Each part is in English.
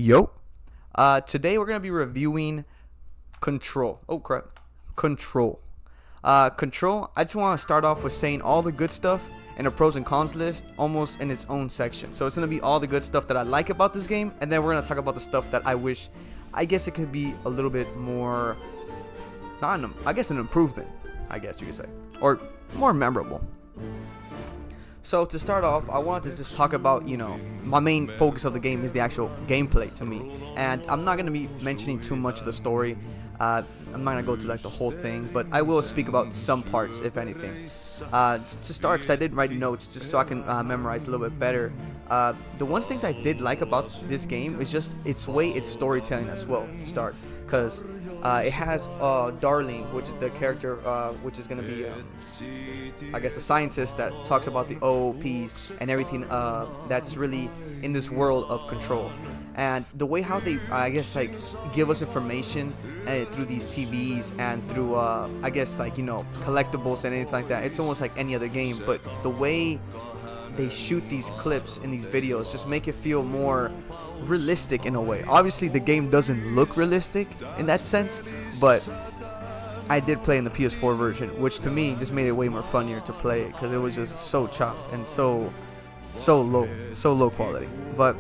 Yo. Today we're gonna be reviewing Control. Oh crap, Control. Control. I just want to start off with saying all the good stuff and a pros and cons list, almost in its own section. So it's gonna be all the good stuff that I like about this game, and then we're gonna talk about the stuff that I wish. I guess it could be a little bit more. I guess an improvement. I guess you could say, or more memorable. So to start off, I wanted to just talk about, my main focus of the game is the actual gameplay to me. And I'm not going to be mentioning too much of the story. I'm not going to go through like the whole thing, but I will speak about some parts, if anything. To start, because I did write notes just so I can memorize a little bit better. The one things I did like about this game is just its storytelling as well, to start. Because it has Darling, which is the character, which is going to be, I guess, the scientist that talks about the OOPs and everything that's really in this world of Control. And the way how they, I guess, like, give us information through these TVs and through, I guess, like, collectibles and anything like that. It's almost like any other game, but the way they shoot these clips in these videos just make it feel more realistic in a way. Obviously the game doesn't look realistic in that sense, but I did play in the PS4 version, which to me just made it way more funnier to play it because it was just so chopped and so low quality. But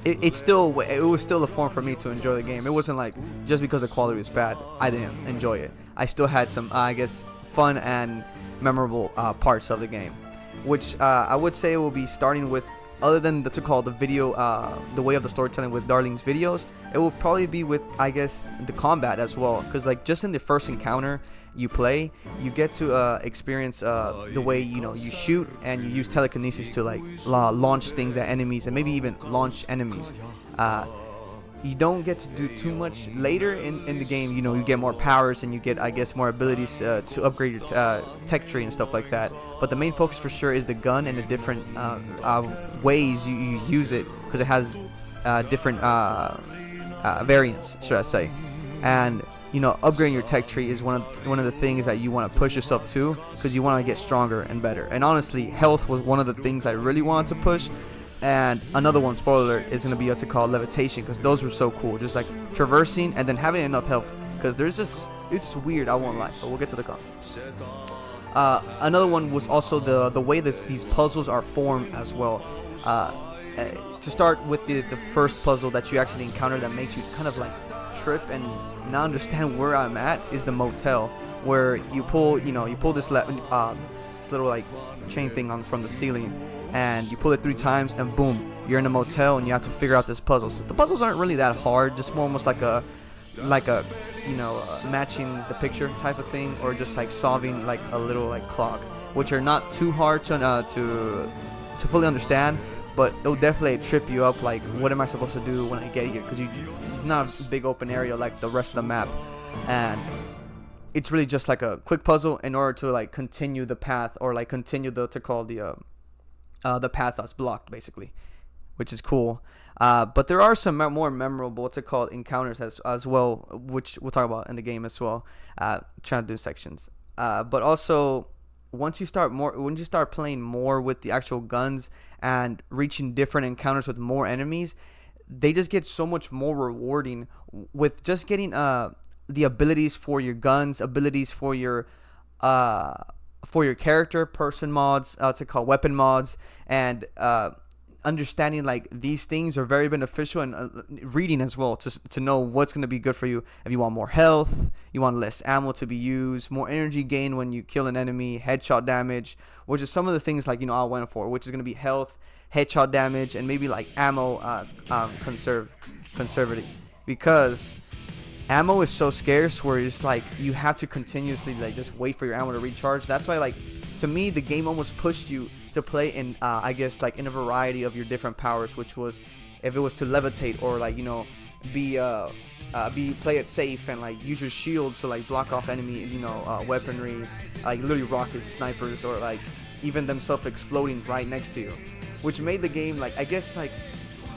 it was still a form for me to enjoy the game. It wasn't like just because the quality was bad I didn't enjoy it. I still had some I guess fun and memorable parts of the game, which I would say will be starting with, other than the video, the way of the storytelling with Darling's videos, it will probably be with, I guess, the combat as well. Because like just in the first encounter you play, you get to experience the way you shoot and you use telekinesis to like launch things at enemies and maybe even launch enemies. You don't get to do too much later in the game. You get more powers and you get, I guess, more abilities to upgrade your tech tree and stuff like that. But the main focus for sure is the gun and the different ways you use it, because it has different variants, should I say. And upgrading your tech tree is one of the things that you want to push yourself to, because you want to get stronger and better. And honestly, health was one of the things I really wanted to push. And another one, spoiler alert, is going to be what's called levitation, because those were so cool, just like traversing and then having enough health, because it's weird, I won't lie, but we'll get to the cons. Another one was also the way these puzzles are formed as well. To start with the first puzzle that you actually encounter that makes you kind of like trip and not understand where I'm at is the motel, where you pull this little like chain thing from the ceiling, and you pull it 3 times and boom, you're in a motel and you have to figure out this puzzle. So the puzzles aren't really that hard, just more almost like a matching the picture type of thing, or just like solving like a little like clock, which are not too hard to fully understand, but it'll definitely trip you up, like what am I supposed to do when I get here, because it's not a big open area like the rest of the map, and it's really just like a quick puzzle in order to like continue the path, or like continue the path that's blocked, basically, which is cool. But there are some more memorable encounters as well, which we'll talk about in the game as well. Trying to do sections. But also, once you start playing more with the actual guns and reaching different encounters with more enemies, they just get so much more rewarding with just getting the abilities for your guns, abilities for your character, person mods, weapon mods, and understanding like these things are very beneficial, and reading as well to know what's going to be good for you. If you want more health, you want less ammo to be used, more energy gain when you kill an enemy, headshot damage, which is some of the things like I went for, which is going to be health, headshot damage, and maybe like ammo conservative, because ammo is so scarce where it's like you have to continuously like just wait for your ammo to recharge. That's why, like, to me, the game almost pushed you to play in I guess like in a variety of your different powers, which was if it was to levitate, or like play it safe and like use your shield to like block off enemy weaponry, like literally rockets, snipers, or like even themselves exploding right next to you, which made the game like, I guess, like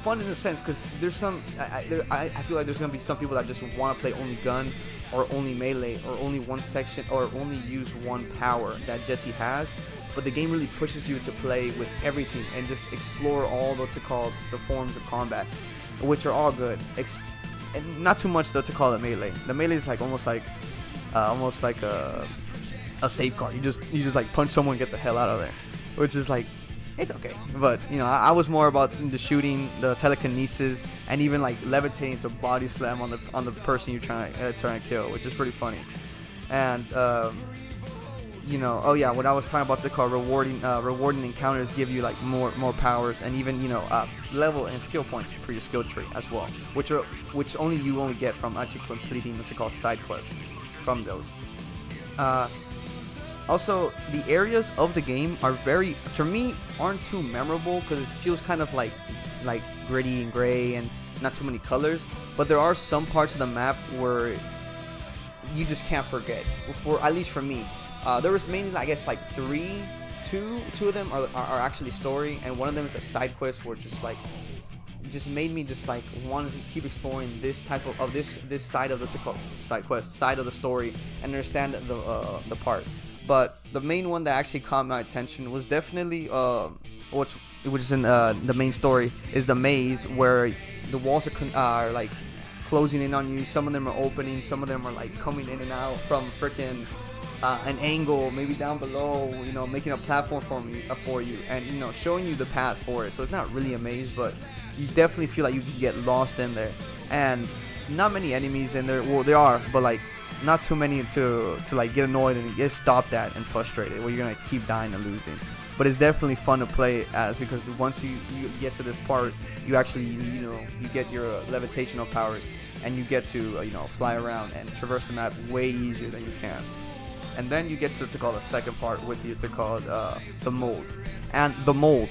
fun in a sense, because there's some I feel like there's gonna be some people that just want to play only gun, or only melee, or only one section, or only use one power that Jesse has. But the game really pushes you to play with everything and just explore all the forms of combat. which are all good. And not too much though to call it melee. The melee is like almost like a safeguard. You just like punch someone and get the hell out of there, which is like, it's okay. But you know, I was more about the shooting, the telekinesis, and even like levitating to body slam on the person you're trying to kill, which is pretty funny. And you know, oh yeah, what I was talking about to call rewarding encounters give you like more powers, and even, you know, level and skill points for your skill tree as well, which only get from actually completing what's called side quests from those. Also, the areas of the game are for me, aren't too memorable because it feels kind of like gritty and gray and not too many colors. But there are some parts of the map where you just can't forget. At least for me, there was mainly, I guess, like two of them are actually story, and one of them is a side quest, where just made me just like want to keep exploring this type of this side of the side quest, side of the story, and understand the part. But the main one that actually caught my attention was definitely which is in the main story, is the maze, where the walls are like closing in on you. Some of them are opening, some of them are like coming in and out from freaking an angle, maybe down below, you know, making a platform for you, and, you know, showing you the path for it. So it's not really a maze, but you definitely feel like you can get lost in there. And not many enemies in there. Well, there are, but like not too many to like get annoyed and get stopped at and frustrated, where you're gonna keep dying and losing. But it's definitely fun to play as, because once you get to this part, you actually, you know, you get your levitational powers, and you get to you know, fly around and traverse the map way easier than you can. And then you get to call the second part with you, to call the mold. And the mold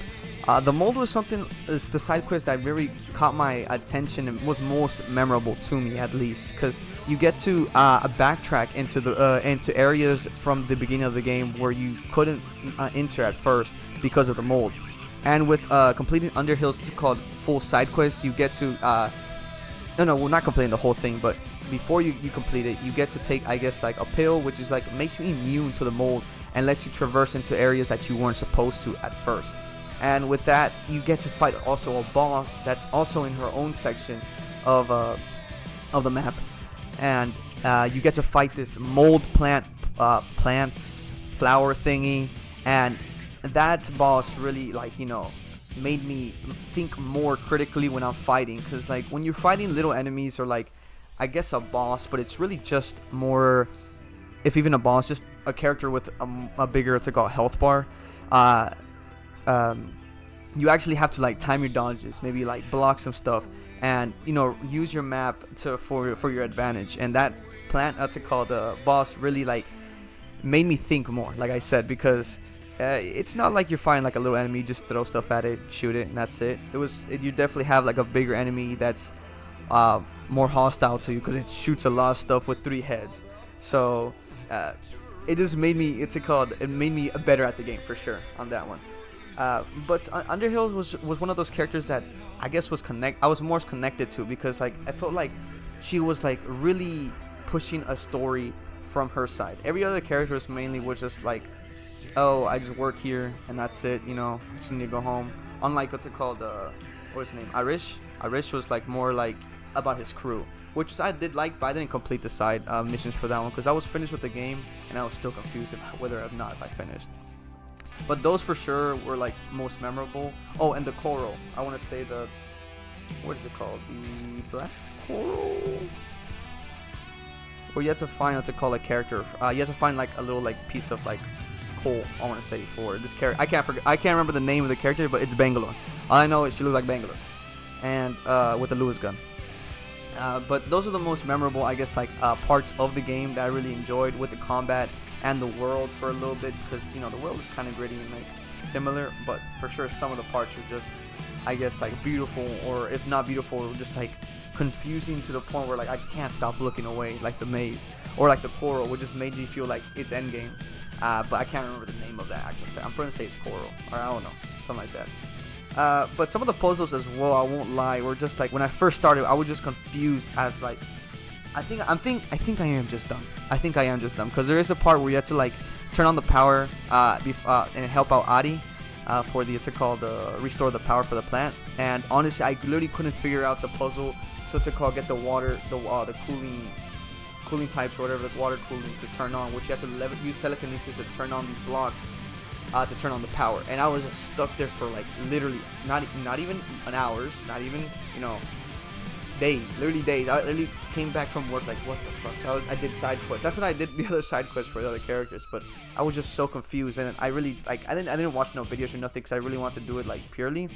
was something, is the side quest that really caught my attention and was most memorable to me, at least, because you get to backtrack into areas from the beginning of the game where you couldn't enter at first because of the mold. And with completing Underhill's called full side quest, you get to well, not completing the whole thing, but before you complete it, you get to take, I guess, like a pill, which is like makes you immune to the mold and lets you traverse into areas that you weren't supposed to at first. And with that, you get to fight also a boss that's also in her own section of the map, and you get to fight this mold plants flower thingy, and that boss really, like, you know, made me think more critically when I'm fighting, because like when you're fighting little enemies, or like, I guess, a boss, but it's really just more, if even a boss, just a character with a bigger, it's called health bar. You actually have to like time your dodges, maybe like block some stuff, and, you know, use your map for your advantage. And that plant, that's called the boss, really like made me think more, like I said, because it's not like you're fighting like a little enemy, just throw stuff at it, shoot it, and that's it. You definitely have like a bigger enemy that's more hostile to you, because it shoots a lot of stuff with 3 heads. So it just made me, it made me better at the game for sure on that one. But Underhill was one of those characters that I guess I was more connected to, because like I felt like she was like really pushing a story from her side. Every other character was just like, oh, I just work here and that's it, you know, I just need to go home. Unlike what's his name, Irish was like more like about his crew, which I did like, but I didn't complete the side missions for that one, because I was finished with the game and I was still confused whether or not if I finished. But those for sure were like most memorable. Oh, and the coral. I want to say what is it called? The black coral? Where you have to find what to call a character. You have to find like a little like piece of like coal, I want to say, for this character. I can't remember the name of the character, but it's Bangalore. All I know is she looks like Bangalore. And with the Lewis gun. But those are the most memorable, I guess, like parts of the game that I really enjoyed, with the combat and the world for a little bit, because, you know, the world is kind of gritty and like similar, but for sure some of the parts are just, I guess, like beautiful, or if not beautiful, just like confusing to the point where like I can't stop looking away, like the maze, or like the coral, which just made me feel like it's endgame. But I can't remember the name of that actually. I'm going to say it's coral, or I don't know, something like that. But some of the puzzles as well, I won't lie, were just like, when I first started, I was just confused as like, I think I am just dumb. Because there is a part where you have to like turn on the power and help out Adi, for the restore the power for the plant. And honestly, I literally couldn't figure out the puzzle to get the water, the cooling pipes or whatever, the water cooling to turn on, which you have to use telekinesis to turn on these blocks to turn on the power. And I was stuck there for like literally not even an hours, not even days, literally days. I literally came back from work like, what the fuck? So I did side quests. That's what I did, the other side quests for the other characters. But I was just so confused, and I really like I didn't watch no videos or nothing because I really wanted to do it like purely.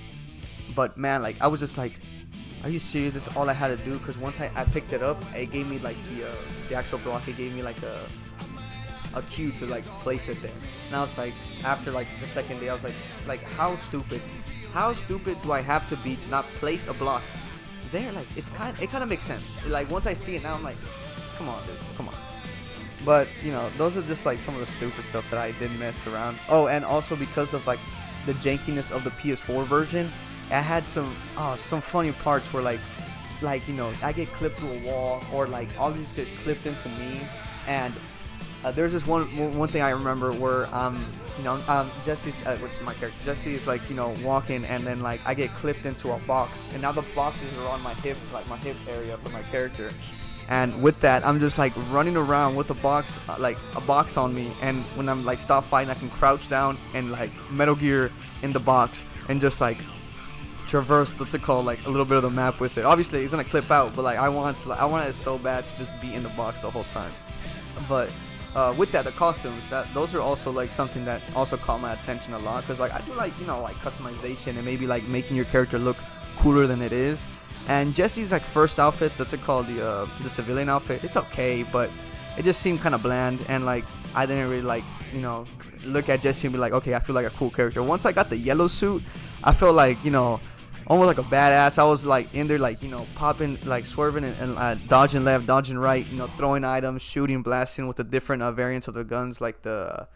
But man, like I was just like, are you serious? This is all I had to do? Because once I picked it up, it gave me like the actual block. It gave me like a cue to like place it there. And I was like, after like the second day, I was like how stupid do I have to be to not place a block there? Like it kind of makes sense. Like once I see it now, I'm like, come on, dude, come on. But you know, those are just like some of the stupid stuff that I did mess around. Oh, and also because of like the jankiness of the PS4 version, I had some funny parts where like you know, I get clipped to a wall, or like all these get clipped into me. And there's this one thing I remember where you know, Jesse's which is my character, Jesse is like, you know, walking, and then like I get clipped into a box, and now the boxes are on my hip, like my hip area for my character. And with that, I'm just like running around with a box, like a box on me. And when I'm like stop fighting, I can crouch down and like Metal Gear in the box and just like traverse, what's it called, like a little bit of the map with it. Obviously, it's gonna clip out, but like I want it so bad to just be in the box the whole time. But with that, the costumes, those are also like something that also caught my attention a lot, because like I do like, you know, like customization and maybe like making your character look cooler than it is. And Jesse's like first outfit, that's it called the civilian outfit. It's okay, but it just seemed kind of bland, and like I didn't really like, you know, look at Jesse and be like, okay, I feel like a cool character. Once I got the yellow suit, I felt like, you know, almost like a badass. I was like in there, like, you know, popping, like swerving and dodging left, dodging right, you know, throwing items, shooting, blasting with the different variants of the guns, like the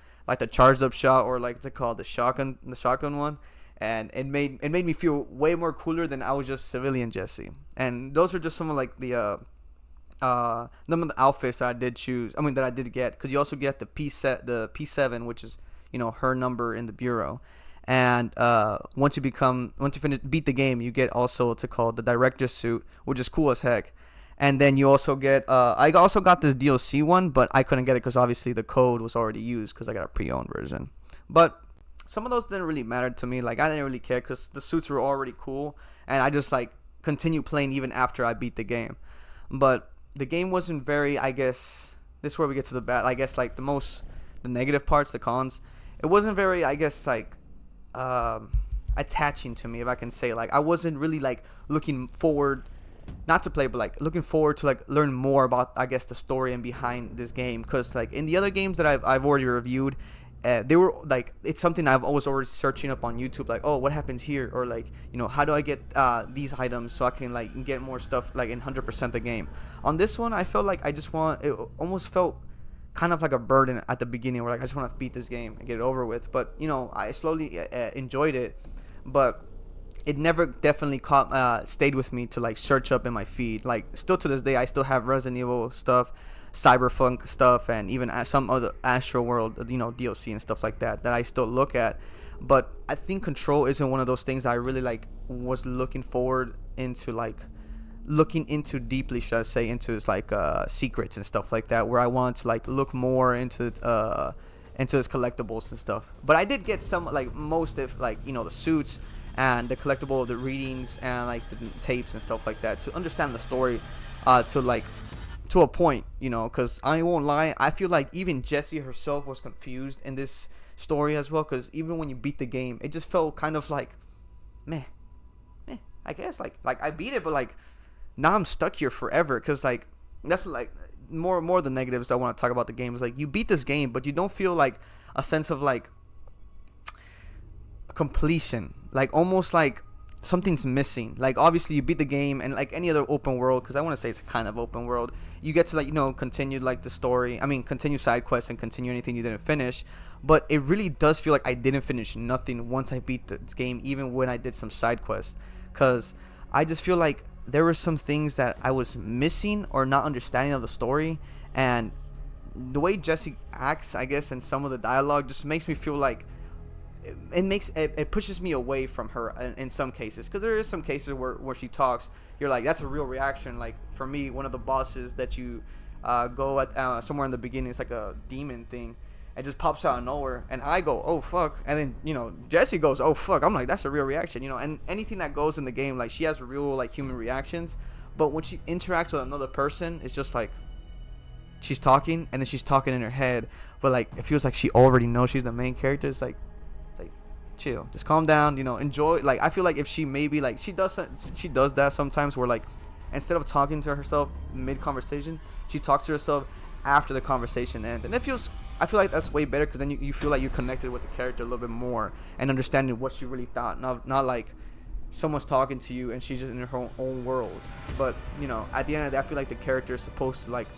charged up shot, or like it's called the shotgun one. And it made me feel way more cooler than I was just civilian Jesse. And those are just some of like the outfits that I did choose. I mean, that I did get, because you also get the P7, which is, you know, her number in the bureau. And once you beat the game, you get also what's it called, the director's suit, which is cool as heck. And then you also get I also got this DLC one, but I couldn't get it because obviously the code was already used because I got a pre-owned version. But some of those didn't really matter to me. Like I didn't really care because the suits were already cool, and I just like continued playing even after I beat the game. But the game wasn't very, I guess, this is where we get to the bad, I guess, like the negative parts, the cons. It wasn't very, I guess, like attaching to me, if I can say. Like I wasn't really like looking forward, not to play, but like looking forward to like learn more about, I guess, the story and behind this game. Because like in the other games that I've already reviewed, they were like, it's something I was already searching up on YouTube, like, oh, what happens here, or like, you know, how do I get these items so I can like get more stuff like in 100% the game. On this one, I felt like it almost felt kind of like a burden at the beginning, where like I just want to beat this game and get it over with. But you know, I slowly enjoyed it, but it never definitely stayed with me to like search up in my feed. Like still to this day, I still have Resident Evil stuff, Cyberpunk stuff, and even some other Astro World, you know, DLC and stuff like that I still look at. But I think Control isn't one of those things I really like was looking into deeply, should I say, into its like secrets and stuff like that, where I want to like look more into its collectibles and stuff. But I did get some, like most of, like, you know, the suits and the collectible, the readings and like the tapes and stuff like that to understand the story to a point, you know, because I won't lie, I feel like even Jessie herself was confused in this story as well, because even when you beat the game, it just felt kind of like meh, I guess, like I beat it, but like now I'm stuck here forever. Because like that's like more the negatives I want to talk about the game is like you beat this game, but you don't feel like a sense of like completion, like almost like something's missing. Like obviously you beat the game, and like any other open world, because I want to say it's kind of open world, you get to like, you know, continue like the story, continue side quests and continue anything you didn't finish. But it really does feel like I didn't finish nothing once I beat this game, even when I did some side quests, because I just feel like there were some things that I was missing or not understanding of the story. And the way Jesse acts, I guess, and some of the dialogue just makes me feel like it pushes me away from her in some cases, because there is some cases where she talks, you're like, that's a real reaction. Like for me, one of the bosses that you go at somewhere in the beginning, it's like a demon thing. It just pops out of nowhere, and I go, oh fuck, and then Jesse goes, oh fuck. I'm like, that's a real reaction, and anything that goes in the game, like she has real like human reactions, but when she interacts with another person, it's just like she's talking, and then she's talking in her head, but like it feels like she already knows she's the main character. It's like chill, just calm down, enjoy. Like I feel like if she maybe like she does that sometimes, where like instead of talking to herself mid conversation, she talks to herself after the conversation ends, and I feel like that's way better, because then you feel like you're connected with the character a little bit more and understanding what she really thought, not like someone's talking to you and she's just in her own world. But at the end of the day, I feel like the character is supposed to like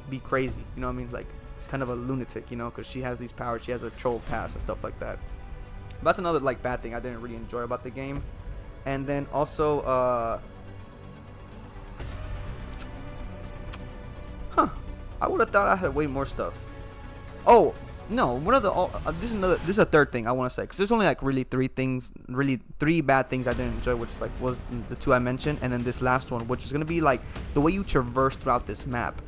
be crazy, what I mean, like she's kind of a lunatic, because she has these powers, she has a troll pass and stuff like that. But that's another like bad thing I didn't really enjoy about the game. And then also I would have thought I had way more stuff. Oh no, this is a third thing I want to say, because there's only like really three bad things I didn't enjoy, which like was the two I mentioned, and then this last one, which is gonna be like the way you traverse throughout this map.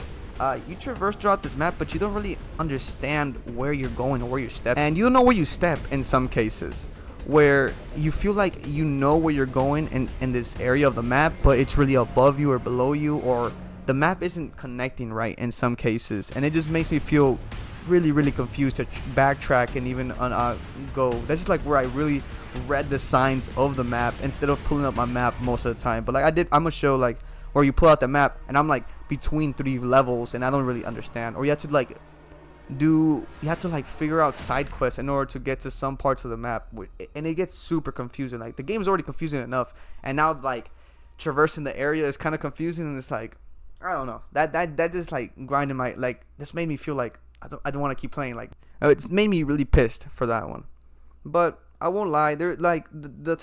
You traverse throughout this map, but you don't really understand where you're going or where you're stepping, and you don't know where you step in some cases, where you feel like you know where you're going in this area of the map, but it's really above you or below you, or the map isn't connecting right in some cases, and it just makes me feel really confused to backtrack and even go. That's just like where I really read the signs of the map instead of pulling up my map most of the time. But like I'm gonna show like where you pull out the map and I'm like between 3 levels and I don't really understand, or you have to like figure out side quests in order to get to some parts of the map, and it gets super confusing. Like the game's already confusing enough, and now like traversing the area is kind of confusing, and it's like I don't know, that just like grinding my, like this made me feel like I don't want to keep playing. Like it's made me really pissed for that one. But I won't lie, they're like the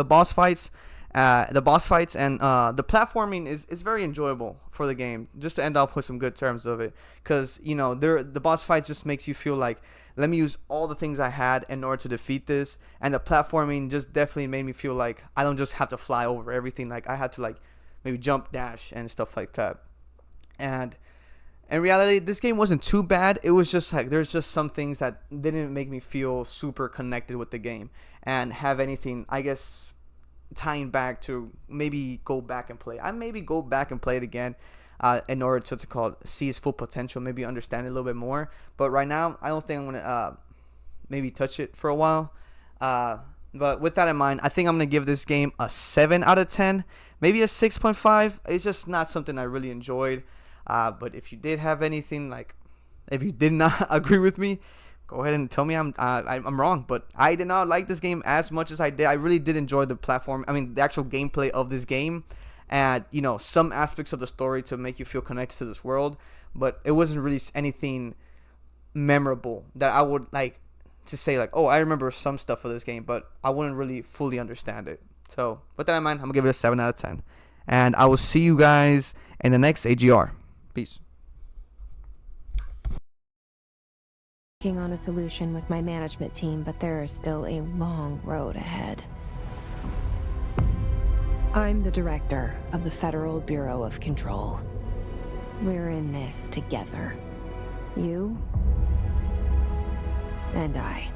boss fights and the platforming is very enjoyable for the game, just to end off with some good terms of it, because the boss fights just makes you feel like, let me use all the things I had in order to defeat this, and the platforming just definitely made me feel like I don't just have to fly over everything, like I had to like maybe jump, dash, and stuff like that. And in reality, this game wasn't too bad. It was just like there's just some things that didn't make me feel super connected with the game and have anything, I guess, tying back to maybe go back and play. I maybe go back and play it again in order to see its full potential, maybe understand it a little bit more. But right now, I don't think I'm gonna maybe touch it for a while. But with that in mind, I think I'm gonna give this game a 7 out of 10, maybe a 6.5. It's just not something I really enjoyed. But if you did have anything, like if you did not agree with me, go ahead and tell me I'm wrong. But I did not like this game as much as I did. I really did enjoy the platform. I mean, the actual gameplay of this game, and some aspects of the story to make you feel connected to this world. But it wasn't really anything memorable that I would like to say like, oh, I remember some stuff for this game, but I wouldn't really fully understand it. So with that in mind, I'm gonna give it a 7 out of 10, and I will see you guys in the next AGR. Peace. Working on a solution with my management team, but there is still a long road ahead. I'm the director of the Federal Bureau of Control. We're in this together. You and I.